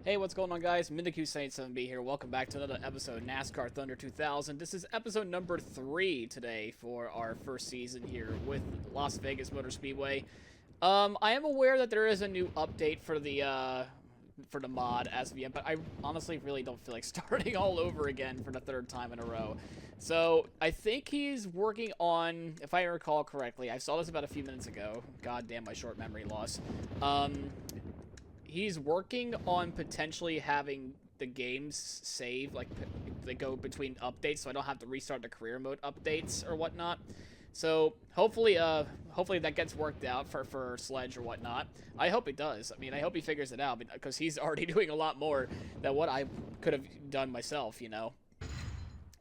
Hey, what's going on, guys? Mindicu Saint 7B here. Welcome back to another episode of NASCAR Thunder 2000. This is episode number 3 today for our first season here with Las Vegas Motor Speedway. I am aware that there is a new update for the mod as of yet, but I honestly really don't feel like starting all over again for the third time in a row. So I think he's working on, if I recall correctly, I saw this about a few minutes ago. God damn my short memory loss. He's working on potentially having the games save, like, they go between updates, so I don't have to restart the career mode updates or whatnot. So, hopefully that gets worked out for Sledge or whatnot. I hope it does. I mean, I hope he figures it out, because he's already doing a lot more than what I could have done myself, you know.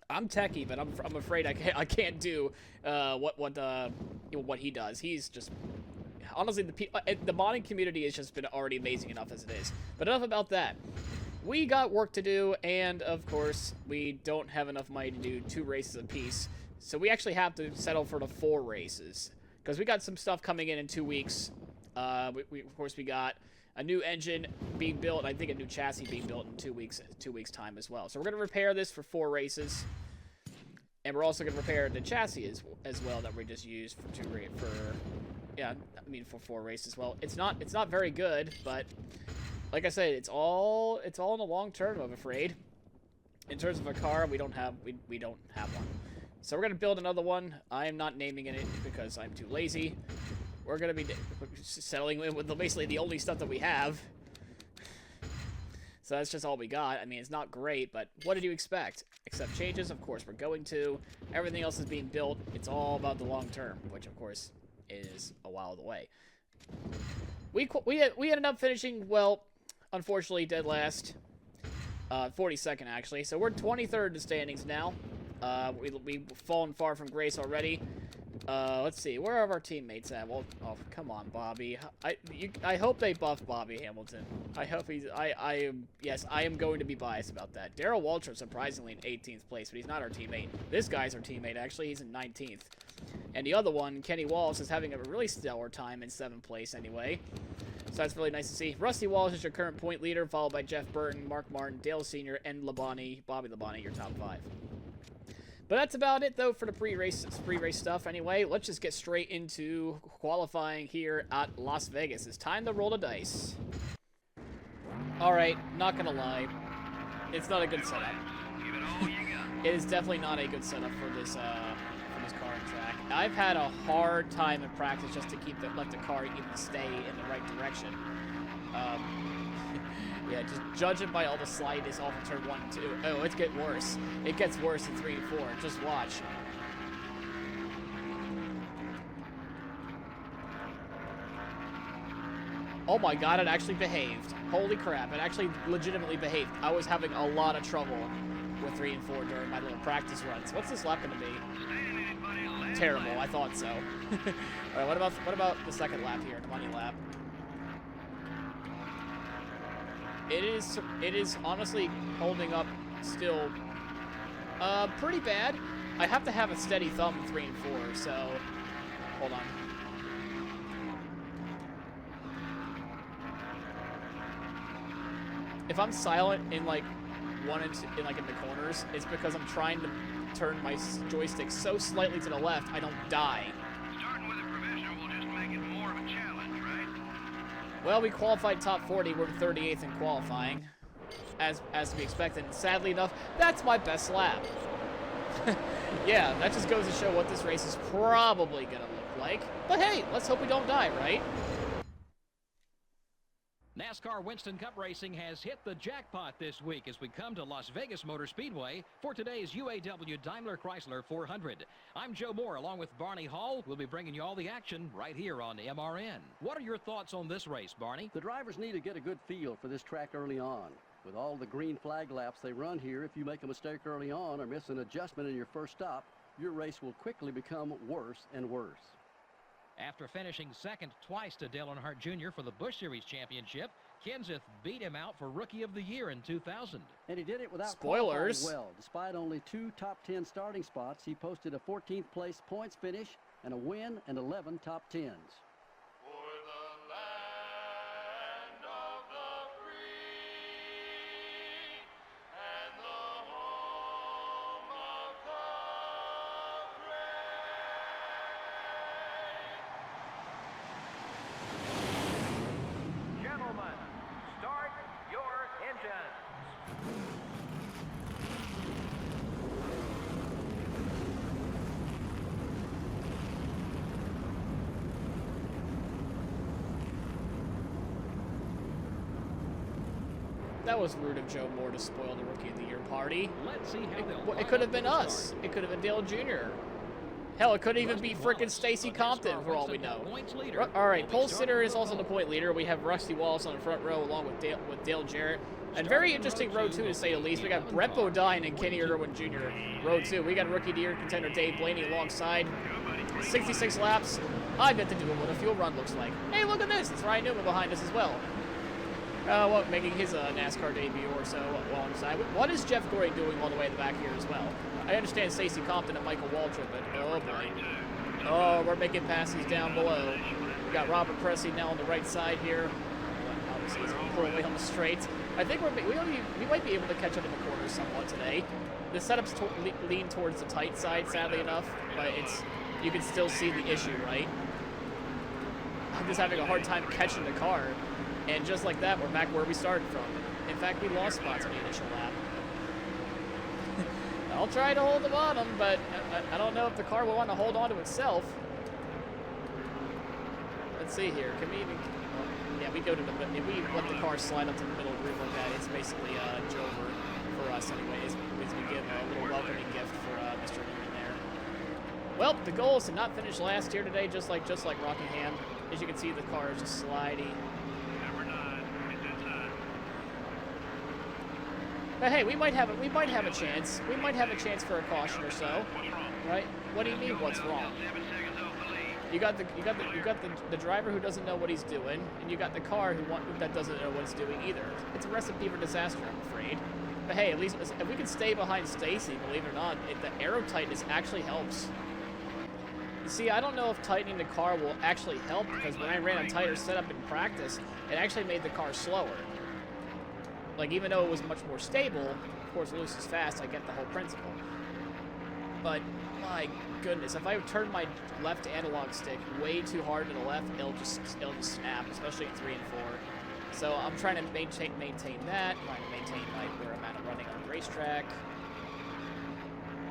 I'm techie, but I'm afraid I can't do what he does. He's just... Honestly, the modding community has just been already amazing enough as it is. But enough about that. We got work to do, and of course, we don't have enough money to do 2 races apiece. So we actually have to settle for the 4 races. Because we got some stuff coming in 2 weeks. Of course, we got a new engine being built, and I think a new chassis being built in 2 weeks time as well. So we're going to repair this for 4 races. And we're also going to repair the chassis as well that we just used for 4 races. Well, it's not very good, but like I said, it's all in the long term, I'm afraid. In terms of a car, we don't have one. So we're gonna build another one. I am not naming it because I'm too lazy. We're gonna be settling in with basically the only stuff that we have. So that's just all we got. I mean, it's not great, but what did you expect? Accept changes, of course we're going to. Everything else is being built. It's all about the long term, which of course is a while away. We ended up finishing, well, unfortunately dead last. 42nd actually. So we're 23rd in the standings now. We've fallen far from grace already. Let's see, where are our teammates at? Well, oh, come on, Bobby. I hope they buff Bobby Hamilton. I hope he's, yes, I am going to be biased about that. Darrell Waltrip, surprisingly, in 18th place, but he's not our teammate. This guy's our teammate, actually. He's in 19th. And the other one, Kenny Wallace, is having a really stellar time in 7th place anyway. So that's really nice to see. Rusty Wallace is your current point leader, followed by Jeff Burton, Mark Martin, Dale Sr., and Bobby Labonte, your top 5. But that's about it, though, for the pre-race stuff. Anyway, let's just get straight into qualifying here at Las Vegas. It's time to roll the dice. Alright, not gonna lie. It's not a good setup. It is definitely not a good setup for this car and track. I've had a hard time in practice just to let the car even stay in the right direction. Yeah, just judging by all the sliders off of turn 1 and 2. Oh, it's getting worse. It gets worse in 3 and 4. Just watch. Oh my god, it actually behaved. Holy crap, it actually legitimately behaved. I was having a lot of trouble with 3 and 4 during my little practice runs. What's this lap going to be? Terrible, I thought so. Alright, what about the second lap here, the money lap? It is honestly holding up still pretty bad. I have to have a steady thumb in 3 and 4, so hold on. If I'm silent in like in the corners, it's because I'm trying to turn my joystick so slightly to the left I don't die. Starting with a professional will just make it more of a challenge, right? Well, we qualified top 40. We're 38th in qualifying, as to be expected. And sadly enough, that's my best lap. Yeah, that just goes to show what this race is probably going to look like. But hey, let's hope we don't die, right? NASCAR Winston Cup Racing has hit the jackpot this week as we come to Las Vegas Motor Speedway for today's UAW Daimler Chrysler 400. I'm Joe Moore along with Barney Hall. We'll be bringing you all the action right here on MRN. What are your thoughts on this race, Barney? The drivers need to get a good feel for this track early on. With all the green flag laps they run here, if you make a mistake early on or miss an adjustment in your first stop, your race will quickly become worse and worse. After finishing second twice to Dale Earnhardt Jr. for the Busch Series Championship, Kenseth beat him out for Rookie of the Year in 2000. And he did it without spoilers. Well. Despite only 2 top 10 starting spots, he posted a 14th place points finish and a win and 11 top 10s. For the land of the free. that was rude of Joe Moore to spoil the Rookie of the Year party. Let's see how they'll It could have been us. It could have been Dale Jr. Hell, it could even be frickin' Stacy Compton, for all we know. All right, pole sitter is also the point leader. We have Rusty Wallace on the front row, along with Dale Jarrett. And very interesting row 2, to say the least. We got Brett Bodine and Kenny Irwin Jr. row 2. We got Rookie of the Year contender Dave Blaney alongside. 66 laps. I bet to do what a fuel run looks like. Hey, look at this. It's Ryan Newman behind us as well. Making his NASCAR debut or so alongside. What is Jeff Gorey doing all the way in the back here as well? I understand Stacey Compton and Michael Waltrip, but oh boy. Oh, we're making passes down below. We got Robert Pressey now on the right side here. Obviously, he's pulling away on the straight. I think we might be able to catch up in the corners somewhat today. The setups lean towards the tight side, sadly enough, but you can still see the issue, right? I'm just having a hard time catching the car. And just like that, we're back where we started from. In fact, we lost spots on the initial lap. I'll try to hold the bottom, but I don't know if the car will want to hold on to itself. Let's see here. Can we even... Yeah, we go to the... If we let the car slide up to the middle groove like that, it's basically Jover for us anyways. We give a little welcoming gift for Mr. Newman there. Well, the goal is to not finish last here today, just like Rockingham. As you can see, the car is just sliding. But hey, we might have a chance. We might have a chance for a caution or so, right? What do you mean? What's wrong? You got the driver who doesn't know what he's doing, and you got the car that doesn't know what it's doing either. It's a recipe for disaster, I'm afraid. But hey, at least if we can stay behind Stacy, believe it or not, the aero tightness actually helps. You see, I don't know if tightening the car will actually help, because when I ran a tighter setup in practice, it actually made the car slower. Like, even though it was much more stable, of course, loose is fast, I get the whole principle. But, my goodness, if I turn my left analog stick way too hard to the left, it'll just snap, especially in 3 and 4. So I'm trying to maintain that, trying to maintain where I'm at running on the racetrack.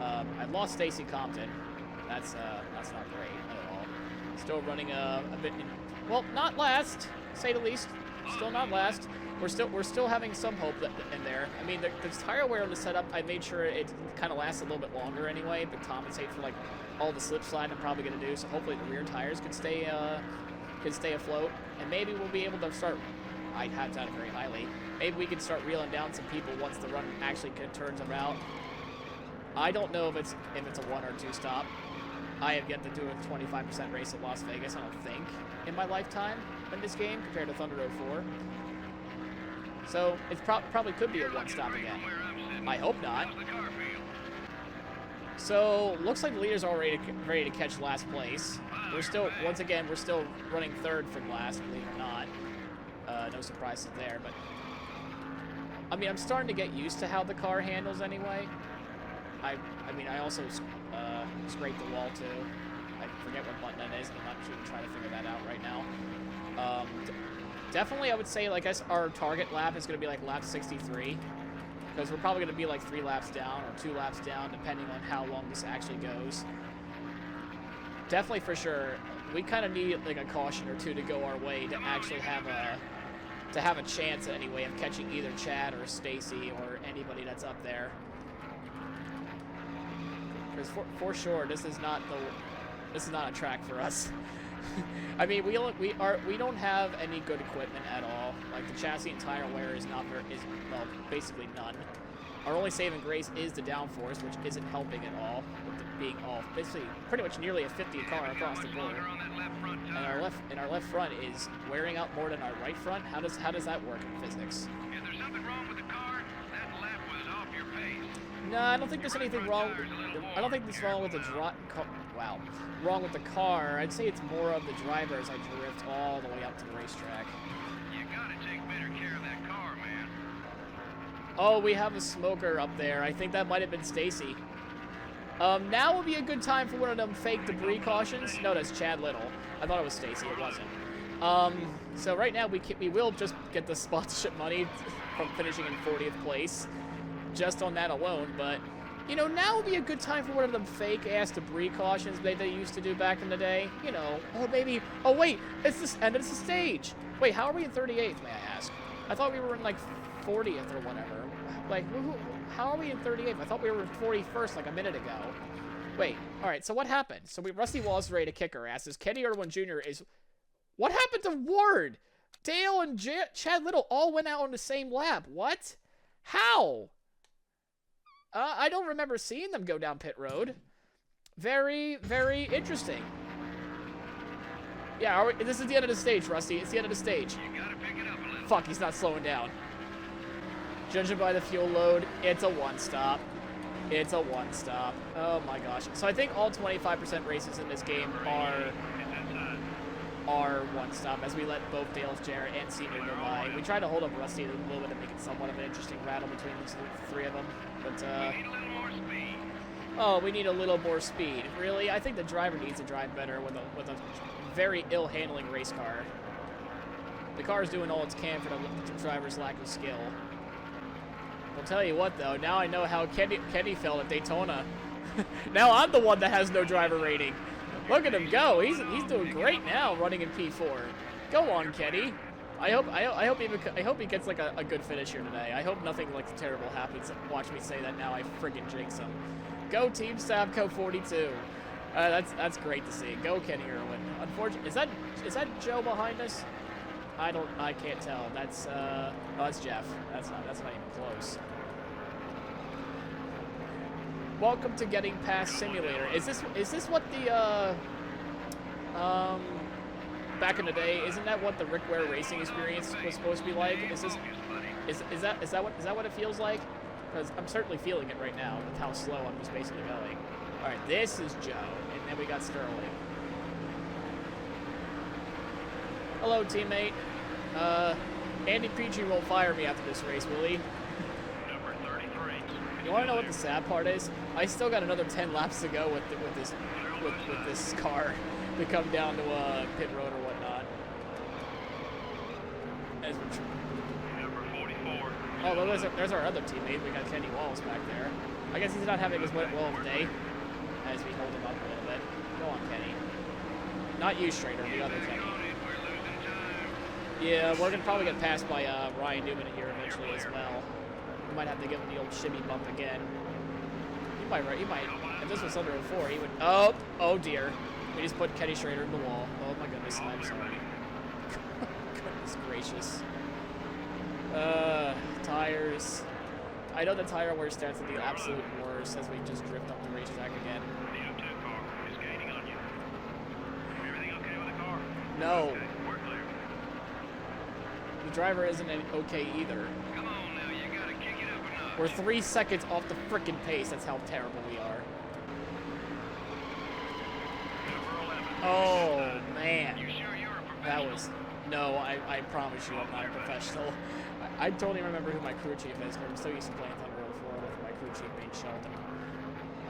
I lost Stacy Compton. That's not great at all. Still running a bit, well, not last, to say the least. Still not last. We're still having some hope in there. I mean, the tire wear on the setup, I made sure it kind of lasts a little bit longer anyway, but compensate for like all the slip slide I'm probably going to do. So hopefully the rear tires can stay aflote, and maybe we'll be able to start. I have that very highly. Maybe we can start reeling down some people once the run actually turns around. I don't know if it's a 1 or 2 stop. I have yet to do a 25% race at Las Vegas, I don't think, in my lifetime in this game compared to Thunder 04. So it probably could be a 1 stop again. I hope not. So looks like the leader's already ready to catch last place. We're still running 3rd from last, believe it or not. No surprises there, but I mean, I'm starting to get used to how the car handles anyway. I mean, I also scraped the wall too. I forget what button that is, and I'm not sure trying to figure that out right now. Definitely, I would say, like, our target lap is going to be, like, lap 63. Because we're probably going to be, like, 3 laps down or 2 laps down, depending on how long this actually goes. Definitely, for sure, we kind of need, like, a caution or 2 to go our way to actually have a chance, anyway, of catching either Chad or Stacy or anybody that's up there. Because, for sure, this is not a track for us. I mean, we don't have any good equipment at all. Like, the chassis and tire wear is basically none. Our only saving grace is the downforce, which isn't helping at all, with it being all basically pretty much nearly a 50 car across the board. And our left front is wearing out more than our right front. How does that work in physics? Is there something wrong with the car? That lap was off your pace. No, I don't think there's anything wrong. I don't think there's wrong with the wrong with the car. I'd say it's more of the driver as I drift all the way up to the racetrack. You gotta take better care of that car, man. Oh, we have a smoker up there. I think that might have been Stacy. Now would be a good time for one of them fake debris cautions. No, that's Chad Little. I thought it was Stacy. It wasn't. So right now we will just get the sponsorship money from finishing in 40th place, just on that alone. But you know, now would be a good time for one of them fake-ass debris cautions they used to do back in the day. You know, oh maybe. Oh wait, it's the stage. Wait, how are we in 38th? May I ask? I thought we were in, like, 40th or whatever. Like, how are we in 38th? I thought we were in 41st, like, a minute ago. Wait, alright, so what happened? So Rusty Wallace is ready to kick our asses. Kenny Irwin Jr. is... What happened to Ward? Dale and Chad Little all went out on the same lap. What? How? I don't remember seeing them go down pit road. Very, very interesting. Yeah, this is the end of the stage, Rusty. It's the end of the stage. You gotta pick it up a little. Fuck, he's not slowing down. Judging by the fuel load, it's a one-stop. It's a one-stop. Oh my gosh. So I think all 25% races in this game are one-stop, as we let both Dale, Jarrett, and Senior go by. We tried to hold up Rusty a little bit to make it somewhat of an interesting battle between the three of them. But, We need a little more speed. oh, we need a little more speed. Really? I think the driver needs to drive better with a very ill-handling race car. The car is doing all it can for the driver's lack of skill. I'll tell you what, though. Now I know how Kenny felt at Daytona. Now I'm the one that has no driver rating. Look at him go. He's doing great now, running in P4. Go on, Kenny. I hope he gets like a good finish here today. I hope nothing like terrible happens. Watch me say that now. I friggin' jinx him. Go Team Savco 42. That's great to see. Go Kenny Irwin. Unfortunately, is that Joe behind us? I can't tell. That's that's Jeff. That's not even close. Welcome to Getting Past Simulator. Is this what the back in the day, isn't that what the Rick Ware racing experience was supposed to be like? Is that what it feels like? Because I'm certainly feeling it right now with how slow I'm just basically going. All right, this is Joe, and then we got Sterling. Hello, teammate. Andy Peachy won't fire me after this race, will he? Number 33. You want to know what the sad part is? I still got another 10 laps to go with this car to come down to pit road or whatnot. As we're Number 44. oh, well, there's our other teammate. We got Kenny Wallace back there. I guess he's not having as well of a day as we hold him up a little bit. Go on, Kenny. Not you, Schrader, the other Kenny. We're losing time. Yeah, we're gonna probably get passed by Ryan Newman here eventually as well. We might have to give him the old shimmy bump again. He might. If this was under 04, he would. Oh dear. We just put Kenny Schrader in the wall. Oh my goodness, I'm sorry. Goodness gracious. Tires. I know the tire wear stats are the absolute worst as we just drift up the racetrack again. The O2 car is gaining on you. Everything okay with the car? No, Okay, we're clear. the driver isn't okay either. Come on now, you gotta kick it up a notch. We're 3 seconds off the frickin' pace. That's how terrible we are. Number 11. Oh man. You sure you're a That professional? was... No, I promise you I'm not a professional. I don't even remember who my crew chief is. I'm so used to playing Thunder 04 with my crew chief being Sheldon.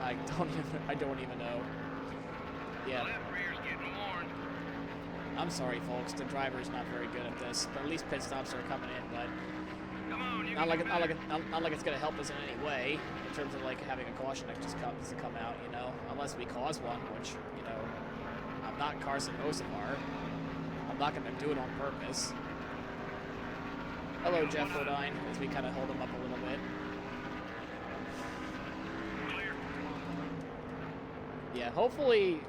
I don't even know. Yeah, Left rear's getting worn. I'm sorry folks, the driver's not very good at this. But at least pit stops are coming in, but Come on, you not can like do better. not like it's gonna help us in any way in terms of like having a caution that just comes to come out, you know, unless we cause one, which, you know, I'm not Carson Osomar. I'm not gonna do it on purpose. Hello, Jeff Rodine, as we kind of hold him up a little bit. Clear. Yeah, hopefully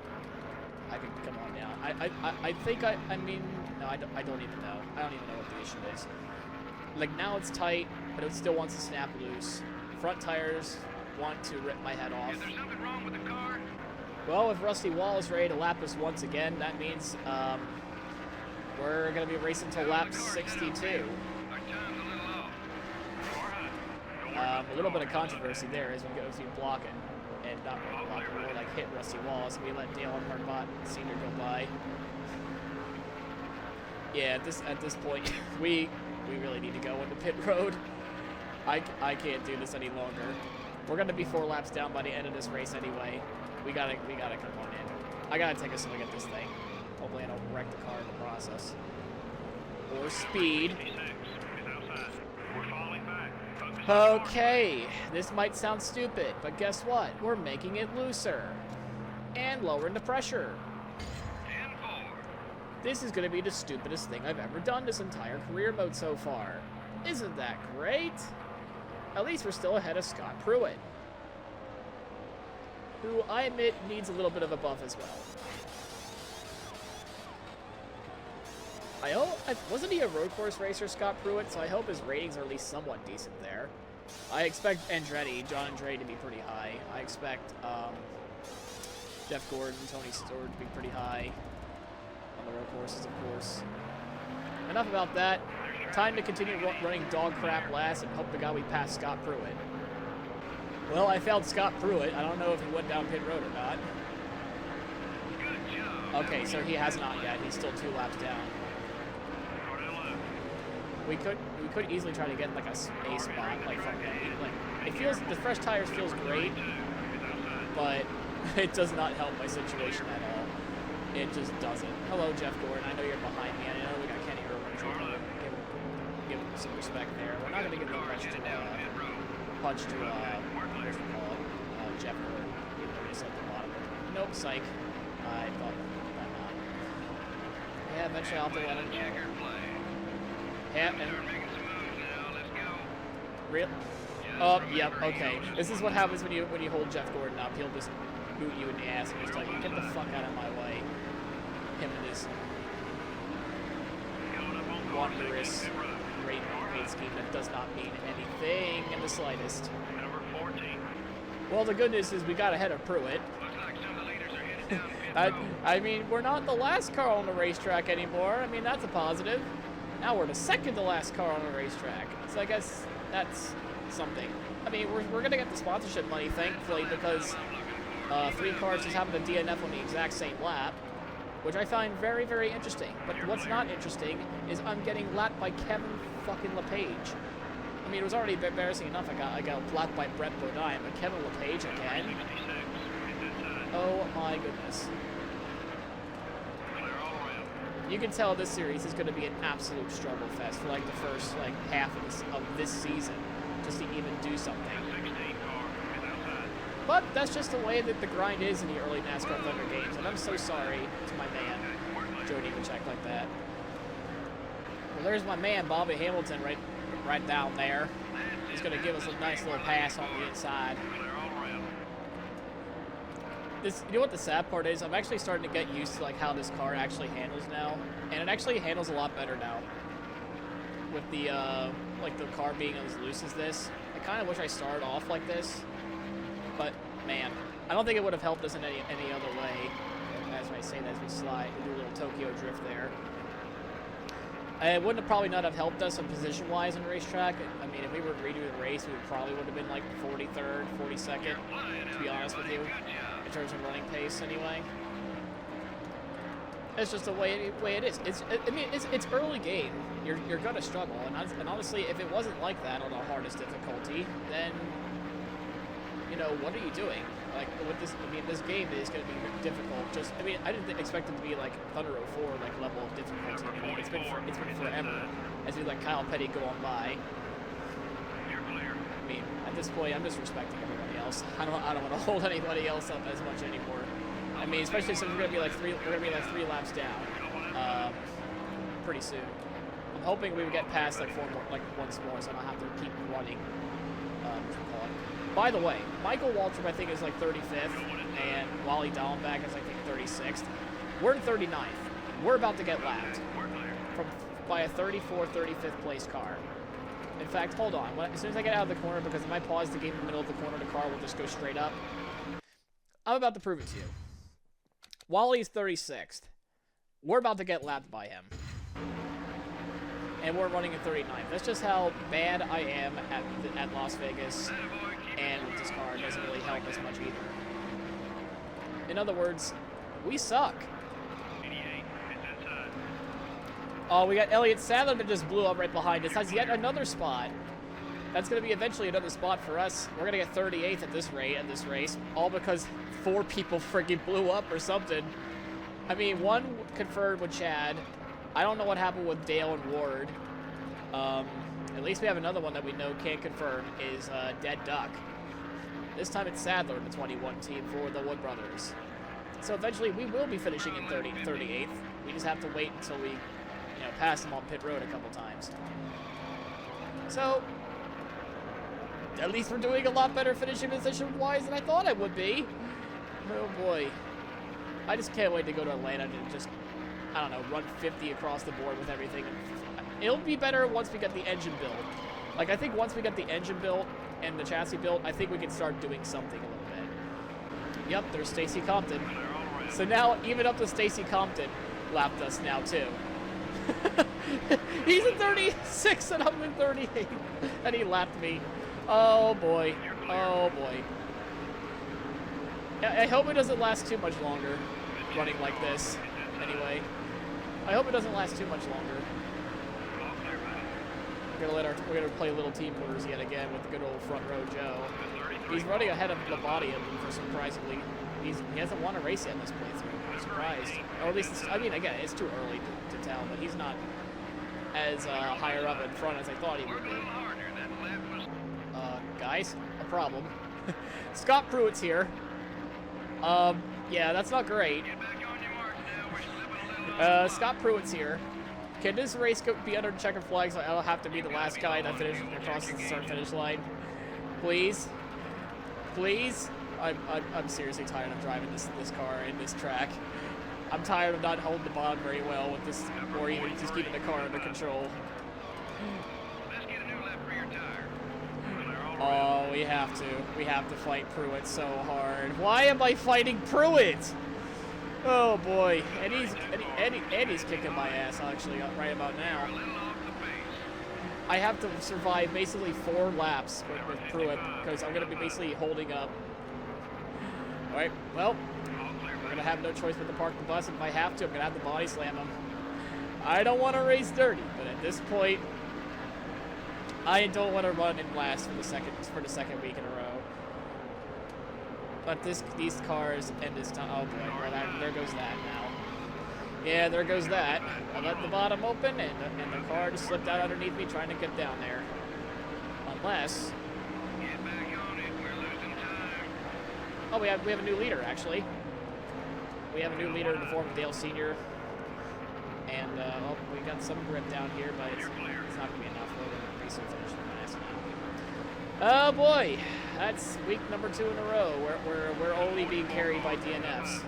I can come on down. I think I mean, no, I don't even know. I don't even know what the issue is. Like, now it's tight, but it still wants to snap loose. Front tires want to rip my head off. Is there something wrong with the car? Well, if Rusty Wall is ready to lap us once again, that means we're going to be racing to lap 62. Our time's a little off. All right. Don't worry about A little bit of controversy there as we go through blocking. And not really blocking, more like hit Rusty Wallace. We let Dale Earnhardt Sr. go by. Yeah, at this point, we really need to go into pit road. I can't do this any longer. We're gonna be 4 laps down by the end of this race anyway. We gotta come on in. I gotta take a swing at this thing. Hopefully I don't wreck the car in the process. Or speed. 56 is outside. We're falling back. Focus on the Okay, this might sound stupid, but guess what? We're making it looser. And lowering the pressure. 10-4. This is going to be the stupidest thing I've ever done this entire career mode so far. Isn't that great? At least we're still ahead of Scott Pruitt, who I admit needs a little bit of a buff as well. Wasn't he a road course racer, Scott Pruitt? So I hope his ratings are at least somewhat decent there. I expect John Andretti to be pretty high. I expect Jeff Gordon, Tony Stewart to be pretty high on the road courses, of course. Enough about that. Time to continue running dog crap last and hope to God we pass Scott Pruitt. Well, I failed Scott Pruitt. I don't know if he went down pit road or not. Okay, so he has not yet. He's still 2 laps down. We could easily try to get like a spot like from him. Like it feels the fresh tires feels great, but it does not help my situation at all. It just doesn't. Hello, Jeff Gordon. I know you're behind me. I know we got Kenny Irwin. Give him some respect there. We're not gonna give him much to punch to what do you call it? Jeff Gordon. Even though he's at the bottom. Nope, psych. I thought not. Yeah, eventually I'll have to let him go. Yeah, and real. Oh, yep. Okay. This is what happens when you hold Jeff Gordon up. He'll just boot you in the ass and just tell you, "Get the fuck out of my way." Him and his wondrous rate scheme that does not mean anything in the slightest. Number 14. Well, the good news is we got ahead of Pruitt. Looks like some of the leaders are headed down pit road. I mean, we're not the last car on the racetrack anymore. I mean, that's a positive. Now we're the second to last car on the racetrack. So I guess that's something. I mean, we're going to get the sponsorship money, thankfully, because 3 cars just happened to DNF on the exact same lap, which I find very, very interesting. But what's not interesting is I'm getting lapped by Kevin fucking LePage. I mean, it was already embarrassing enough I got lapped by Brett Bodine, but Kevin LePage again? Oh my goodness. You can tell this series is going to be an absolute struggle fest for like the first like half of this season, just to even do something. But that's just the way that the grind is in the early NASCAR Thunder games, and I'm so sorry to my man, Jody Vacek, like that. Well, there's my man, Bobby Hamilton, right down there. He's going to give us a nice little pass on the inside. You know what the sad part is? I'm actually starting to get used to like how this car actually handles now, and it actually handles a lot better now. With the like the car being as loose as this, I kind of wish I started off like this, but man, I don't think it would have helped us in any other way. As I say that, as we slide, we do a little Tokyo drift there. It wouldn't have probably not have helped us in position-wise on the racetrack. I mean, if we were to redo the race, we probably would have been like 43rd, 42nd, to be honest with you. In terms of running pace, anyway. It's just the way it is. I mean, it's early game. You're gonna struggle, and honestly, if it wasn't like that on the hardest difficulty, then you know what are you doing? Like with this, I mean, this game is gonna be difficult. Just, I mean, I didn't expect it to be like Thunder 04 like level of difficulty. I mean, it's been forever as we let Kyle Petty go on by. I mean, at this point, I'm just respecting everybody else. I don't want to hold anybody else up as much anymore. I mean, especially since we're gonna be like 3 laps down pretty soon. I'm hoping we would get past like 4 more, like once more, so I don't have to keep running. By the way, Michael Waltrip I think is like 35th, and Wally Dallenbach is I think 36th. We're in 39th. We're about to get lapped by a 34th, 35th place car. In fact, hold on. As soon as I get out of the corner, because if I pause the game in the middle of the corner, the car will just go straight up. I'm about to prove it to you. Wally's 36th. We're about to get lapped by him. And we're running in 39th. That's just how bad I am at Las Vegas. And with this car, it doesn't really help as much either. In other words, we suck. Oh, we got Elliott Sadler that just blew up right behind us. That's yet another spot. That's going to be eventually another spot for us. We're going to get 38th at this rate, at this race, all because 4 people freaking blew up or something. I mean, 1 conferred with Chad. I don't know what happened with Dale and Ward. At least we have another one that we know can't confirm is Dead Duck. This time it's Sadler in the 21 team for the Wood Brothers. So eventually we will be finishing in 38th. We just have to wait until we pass them on pit road a couple times. So, at least we're doing a lot better finishing position-wise than I thought I would be. Oh boy. I just can't wait to go to Atlanta and just, I don't know, run 50 across the board with everything. It'll be better once we get the engine built. Like, I think once we get the engine built and the chassis built, I think we can start doing something a little bit. Yep, there's Stacy Compton. So now, even up to Stacy Compton lapped us now, too. He's in 36 and I'm in 38. And he lapped me. Oh, boy. Oh, boy. I hope it doesn't last too much longer, running like this, anyway. I hope it doesn't last too much longer. We're gonna play little team quarters yet again with the good old front row Joe. He's running ahead of Labonte for surprisingly. He hasn't won a race yet in this playthrough. I'm surprised. Or at least, I mean, again, it's too early to tell, but he's not as higher up in front as I thought he would be. Guys, a problem. Scott Pruitt's here. Yeah, that's not great. Scott Pruitt's here. Can this race be under checkered flags? So I'll have to be the last guy to finish across the start-finish line. Please, please. I'm seriously tired of driving this car in this track. I'm tired of not holding the bottom very well with this, or even just keeping the car under control. Oh, we have to. We have to fight Pruitt so hard. Why am I fighting Pruitt? Oh boy, and he's kicking my ass actually right about now. I have to survive basically 4 laps with Pruitt because I'm going to be basically holding up. All right, well, we're going to have no choice but to park the bus, and if I have to, I'm going to have to body slam him. I don't want to race dirty, but at this point, I don't want to run in last for the second week in a row. But these cars and this time, oh boy, well, there goes that now. Yeah, there goes that. I let the bottom open, and the car just slipped out underneath me trying to get down there. Unless... Get back on it, we're losing time. Oh, we have a new leader, actually. We have a new leader in the form of Dale Sr. And, well, we got some grip down here, but it's not going to be enough. We're going to race and finish the last now. Oh, boy. That's week number 2 in a row. We're only being carried by DNFs.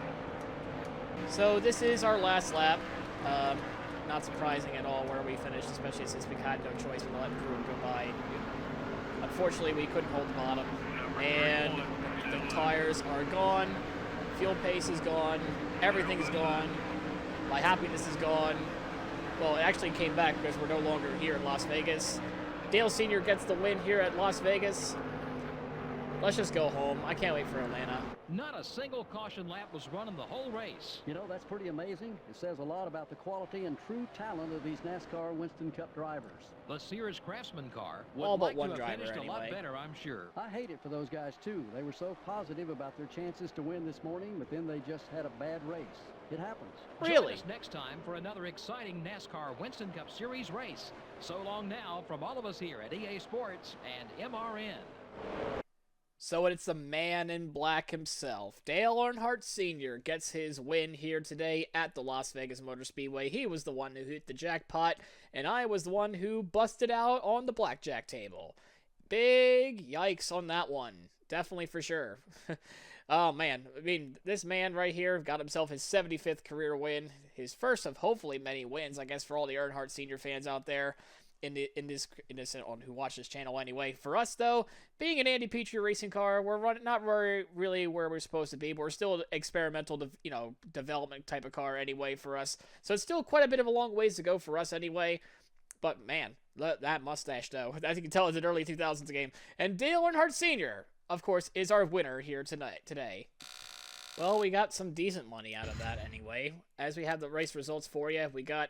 So this is our last lap. Not surprising at all where we finished, especially since we had no choice but to let Pruitt go by. Unfortunately, we couldn't hold the bottom. And the tires are gone. Fuel pace is gone. Everything is gone. My happiness is gone. Well, it actually came back because we're no longer here in Las Vegas. Dale Sr. gets the win here at Las Vegas. Let's just go home. I can't wait for Atlanta. Not a single caution lap was run in the whole race. You know, that's pretty amazing. It says a lot about the quality and true talent of these NASCAR Winston Cup drivers. The Sears Craftsman car would All but like one to have driver, finished a lot anyway. better, I'm sure. I hate it for those guys, too. They were so positive about their chances to win this morning, but then they just had a bad race. It happens. Really? Join us next time for another exciting NASCAR Winston Cup Series race. So long now from all of us here at EA Sports and MRN. So it's the man in black himself. Dale Earnhardt Sr. gets his win here today at the Las Vegas Motor Speedway. He was the one who hit the jackpot, and I was the one who busted out on the blackjack table. Big yikes on that one. Definitely for sure. Oh, man. I mean, this man right here got himself his 75th career win. His first of hopefully many wins, I guess, for all the Earnhardt Sr. fans out there. In this on who watch this channel anyway. For us though, being an Andy Petrie racing car, we're not really where we're supposed to be, but we're still an experimental, development type of car anyway for us. So it's still quite a bit of a long ways to go for us anyway. But man, that mustache though, as you can tell, it's an early 2000s game. And Dale Earnhardt Sr., of course, is our winner here today. Well, we got some decent money out of that anyway. As we have the race results for you, we got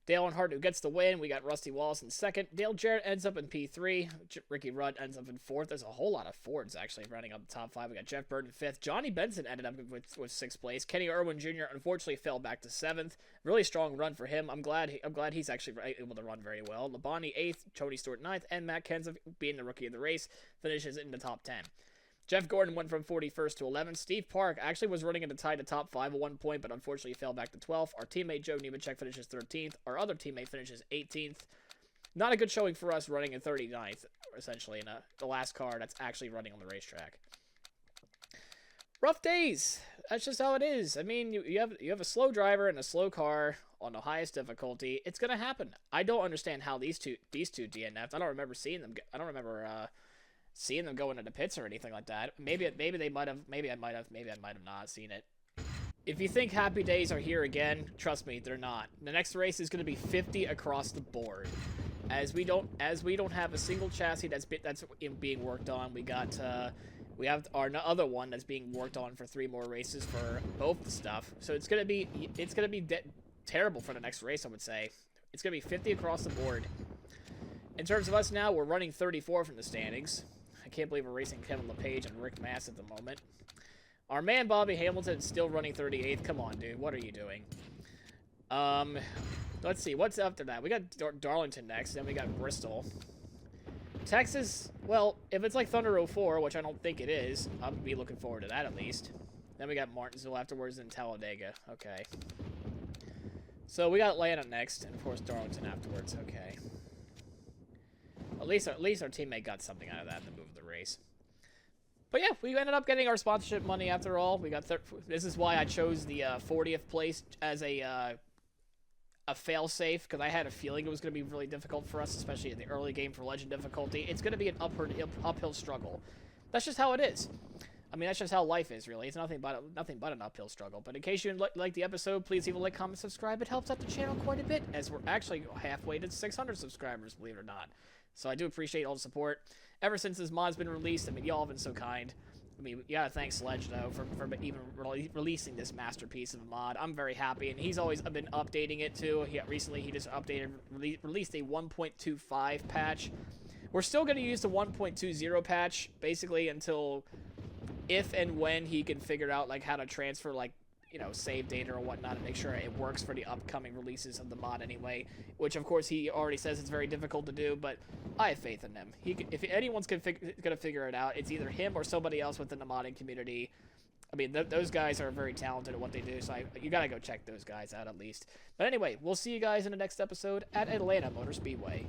Dale Earnhardt who gets the win. We got Rusty Wallace in second. Dale Jarrett ends up in P3. Ricky Rudd ends up in fourth. There's a whole lot of Fords actually running up the top 5. We got Jeff Burton in fifth. Johnny Benson ended up with sixth place. Kenny Irwin Jr. unfortunately fell back to seventh. Really strong run for him. I'm glad he's actually able to run very well. Labonte eighth, Tony Stewart ninth, and Matt Kenseth, being the rookie of the race, finishes in the top 10. Jeff Gordon went from 41st to 11th. Steve Park actually was running in the tie to top 5 at one point, but unfortunately fell back to 12th. Our teammate Joe Nemechek finishes 13th. Our other teammate finishes 18th. Not a good showing for us running in 39th, essentially, in the last car that's actually running on the racetrack. Rough days. That's just how it is. I mean, you have a slow driver and a slow car on the highest difficulty. It's gonna happen. I don't understand how these two DNF'd. I don't remember seeing them. I don't remember seeing them go into the pits or anything like that. Maybe they might have. Maybe I might have not seen it. If you think happy days are here again, trust me, they're not. The next race is gonna be 50 across the board. As we don't have a single chassis that's being worked on. We have our other one that's being worked on for 3 more races for both the stuff. So it's gonna be terrible for the next race. I would say it's gonna be 50 across the board. In terms of us now, we're running 34 from the standings. I can't believe we're racing Kevin LePage and Rick Mass at the moment. Our man Bobby Hamilton is still running 38th. Come on, dude, what are you doing? Let's see what's after that. We got Darlington next, then we got Bristol. Texas, well, if it's like Thunder 04, which I don't think it is, I'll be looking forward to that at least. Then we got Martinsville afterwards and Talladega. Okay. So we got Atlanta next, and of course Darlington afterwards. Okay. At least our teammate got something out of that in the move of the race. But yeah, we ended up getting our sponsorship money after all. We got this is why I chose the 40th place as a fail-safe, because I had a feeling it was going to be really difficult for us, especially in the early game for Legend difficulty. It's going to be an uphill struggle. That's just how it is. I mean, that's just how life is, really. It's nothing but an uphill struggle. But in case you like the episode, please leave a like, comment, subscribe. It helps out the channel quite a bit, as we're actually halfway to 600 subscribers, believe it or not. So I do appreciate all the support. Ever since this mod's been released, I mean, y'all have been so kind. I mean, you gotta thank Sledge, though, for even releasing this masterpiece of a mod. I'm very happy, and he's always been updating it, too. Recently, he just released a 1.25 patch. We're still gonna use the 1.20 patch, basically, until if and when he can figure out, like, how to transfer, like, you know, save data or whatnot and make sure it works for the upcoming releases of the mod anyway, which of course he already says it's very difficult to do, but I have faith in him. If anyone's gonna figure it out, it's either him or somebody else within the modding community. I mean, those guys are very talented at what they do, so you gotta go check those guys out at least. But anyway, we'll see you guys in the next episode at Atlanta Motor Speedway.